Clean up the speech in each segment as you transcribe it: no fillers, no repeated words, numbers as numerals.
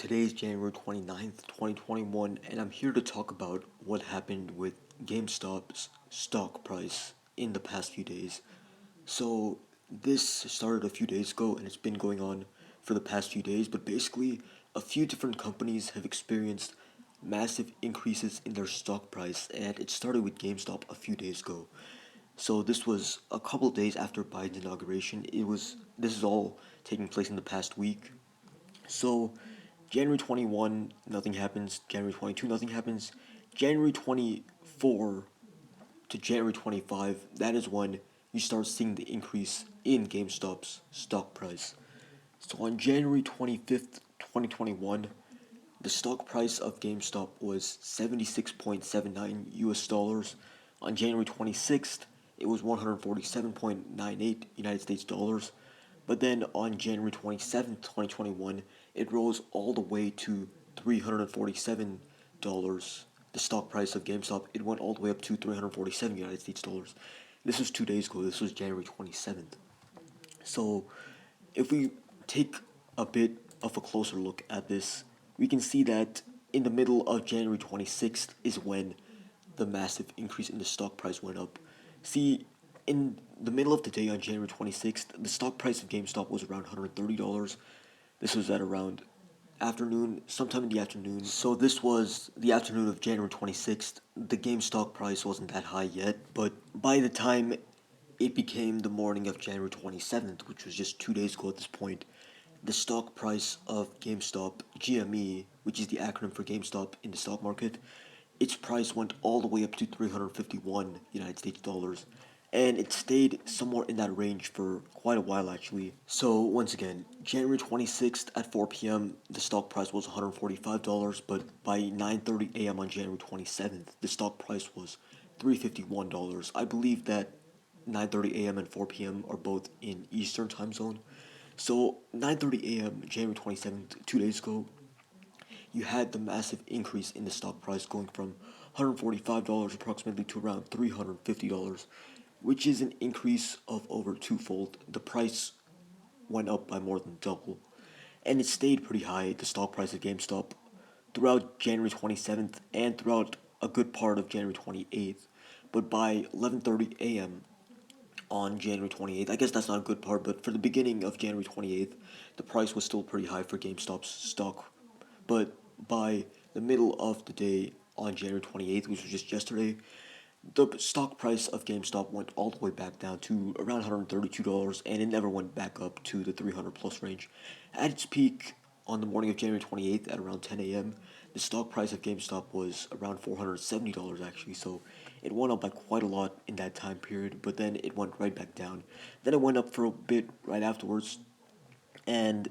Today is January 29th, 2021, and I'm here to talk about what happened with GameStop's stock price in the past few days. So, this started a few days ago and it's been going on for the past few days, but basically, a few different companies have experienced massive increases in their stock price, and it started with GameStop a few days ago. So this was a couple days after Biden's inauguration. This is all taking place in the past week. So, January 21, nothing happens. January 22, nothing happens. January 24 to January 25, that is when you start seeing the increase in GameStop's stock price. So, on January 25th, 2021, the stock price of GameStop was 76.79 US dollars. On January 26th, it was 147.98 United States dollars. But then on January 27th, 2021, it rose all the way to $347. The stock price of GameStop, it went all the way up to 347 United States dollars. This was 2 days ago. This was January 27th. So, if we take a bit of a closer look at this, we can see that in the middle of January 26th is when the massive increase in the stock price went up. See, in the middle of the day on January 26th, the stock price of GameStop was around $130. This was at around afternoon, sometime in the afternoon. So this was the afternoon of January 26th. The GameStop price wasn't that high yet, but by the time it became the morning of January 27th, which was just 2 days ago at this point, the stock price of GameStop, GME, which is the acronym for GameStop in the stock market, its price went all the way up to 351 United States dollars. And it stayed somewhere in that range for quite a while actually. So once again, January 26th at 4 p.m. the stock price was $145, but by 9:30 a.m. on January 27th, the stock price was $351. I believe that 9:30 a.m. and 4 p.m. are both in Eastern time zone. So 9:30 a.m. January 27th, 2 days ago, you had the massive increase in the stock price going from $145 approximately to around $350, which is an increase of over twofold. The price went up by more than double, and it stayed pretty high, the stock price of GameStop, throughout January 27th and throughout a good part of January 28th. But by 11:30 a.m. on January 28th, I guess that's not a good part, but for the beginning of January 28th, the price was still pretty high for GameStop's stock. But by the middle of the day on January 28th, which was just yesterday, the stock price of GameStop went all the way back down to around $132, and it never went back up to the 300 plus range. At its peak on the morning of January 28th at around 10 a.m., the stock price of GameStop was around $470 actually, so it went up by quite a lot in that time period, but then it went right back down. Then it went up for a bit right afterwards, and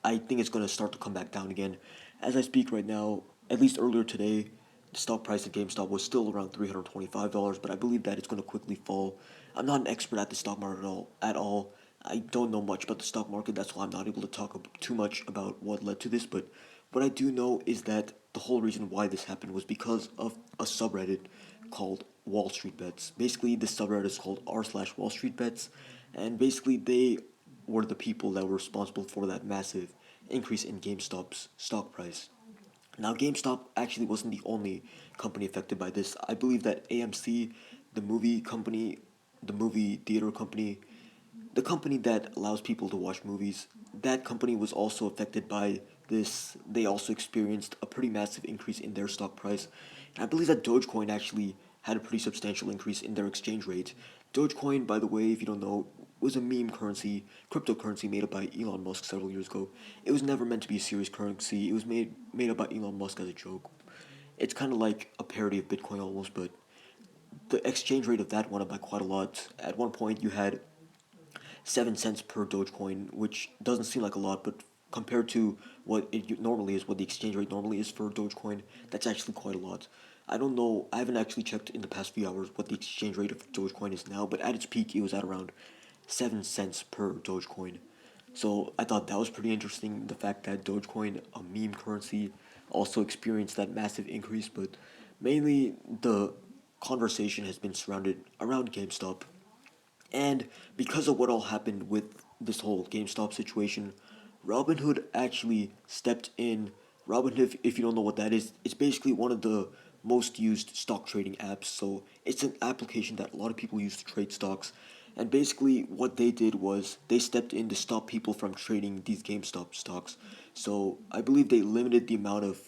I think it's going to start to come back down again. As I speak right now, at least earlier today, the stock price of GameStop was still around $325, but I believe that it's going to quickly fall. I'm not an expert at the stock market at all. I don't know much about the stock market, that's why I'm not able to talk too much about what led to this, but what I do know is that the whole reason why this happened was because of a subreddit called Wall Street Bets. Basically, this subreddit is called r/Wall Street Bets, and basically they were the people that were responsible for that massive increase in GameStop's stock price. Now, GameStop actually wasn't the only company affected by this. I believe that AMC, the movie company, the movie theater company, the company that allows people to watch movies, that company was also affected by this. They also experienced a pretty massive increase in their stock price. And I believe that Dogecoin actually had a pretty substantial increase in their exchange rate. Dogecoin, by the way, if you don't know, was a meme currency, cryptocurrency made up by Elon Musk several years ago. It was never meant to be a serious currency. It was made up by Elon Musk as a joke. It's kind of like a parody of Bitcoin almost, but the exchange rate of that went up by quite a lot. At one point, you had 7 cents per Dogecoin, which doesn't seem like a lot, but compared to what it normally is, what the exchange rate normally is for Dogecoin, that's actually quite a lot. I don't know, I haven't actually checked in the past few hours what the exchange rate of Dogecoin is now, but at its peak, it was at around 7 cents per Dogecoin. So I thought that was pretty interesting, the fact that Dogecoin, a meme currency, also experienced that massive increase, but mainly the conversation has been surrounded around GameStop, and because of what all happened with this whole GameStop situation, Robinhood actually stepped in Robinhood, if you don't know what that is, it's basically one of the most used stock trading apps. So it's an application that a lot of people use to trade stocks. And basically, what they did was they stepped in to stop people from trading these GameStop stocks. So I believe they limited the amount of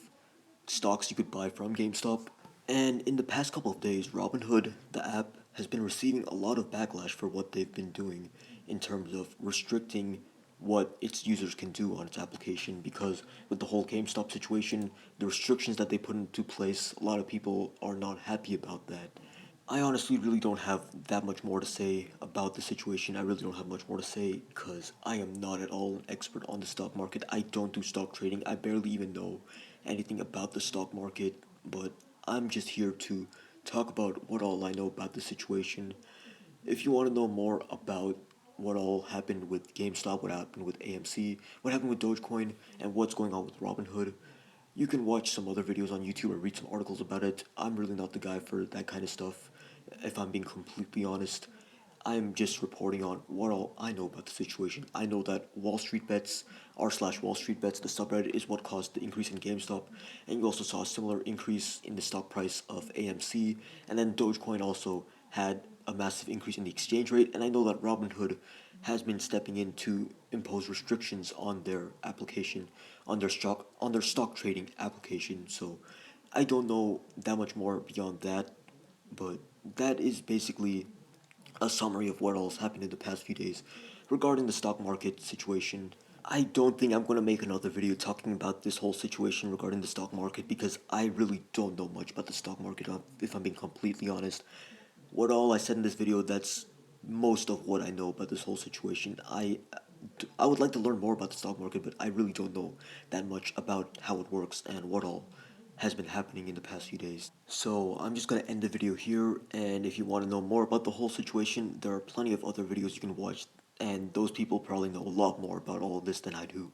stocks you could buy from GameStop. And in the past couple of days, Robinhood, the app, has been receiving a lot of backlash for what they've been doing in terms of restricting what its users can do on its application because with the whole GameStop situation, the restrictions that they put into place, a lot of people are not happy about that. I honestly really don't have that much more to say about the situation. I really don't have much more to say because I am not at all an expert on the stock market. I don't do stock trading. I barely even know anything about the stock market, but I'm just here to talk about what all I know about the situation. If you want to know more about what all happened with GameStop, what happened with AMC, what happened with Dogecoin, and what's going on with Robinhood, you can watch some other videos on YouTube or read some articles about it. I'm really not the guy for that kind of stuff, if I'm being completely honest. I'm just reporting on what all I know about the situation. I know that Wall Street Bets, r slash Wall Street Bets, the subreddit, is what caused the increase in GameStop, and you also saw a similar increase in the stock price of AMC, and then Dogecoin also had a massive increase in the exchange rate, and I know that Robinhood has been stepping in to impose restrictions on their application, on their stock trading application. So I don't know that much more beyond that, but that is basically a summary of what all's happened in the past few days regarding the stock market situation. I don't think I'm going to make another video talking about this whole situation regarding the stock market because I really don't know much about the stock market, if I'm being completely honest. What all I said in this video, that's most of what I know about this whole situation. I would like to learn more about the stock market, but I really don't know that much about how it works and what all has been happening in the past few days. So I'm just gonna end the video here, and if you want to know more about the whole situation, there are plenty of other videos you can watch, and those people probably know a lot more about all of this than I do.